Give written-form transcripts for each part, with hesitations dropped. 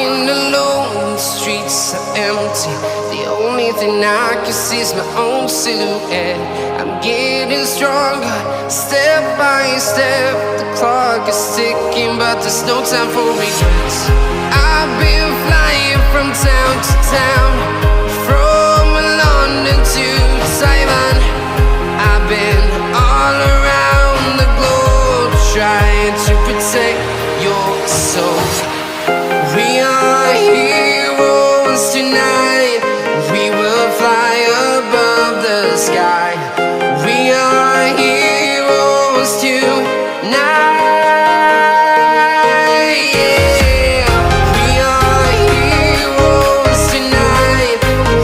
Walking alone, the streets are empty. The only thing I can see is my own silhouette. I'm getting stronger, step by step. The clock is ticking, but there's no time for regrets. I've been flying from town to town, from London to Taiwan. I've been all around the globe, trying to protect your soul. We are heroes tonight. We will fly above the sky. We are heroes tonight. Yeah. We are heroes tonight.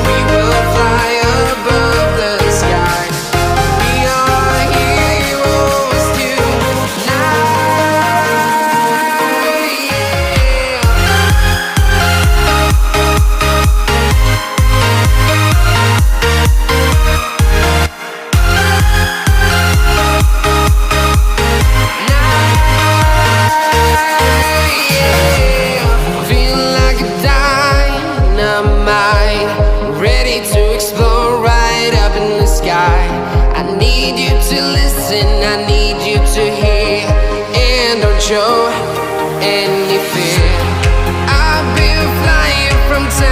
We will fly above the sky. We are heroes tonight. Ready to explore right up in the sky. I need you to listen, I need you to hear.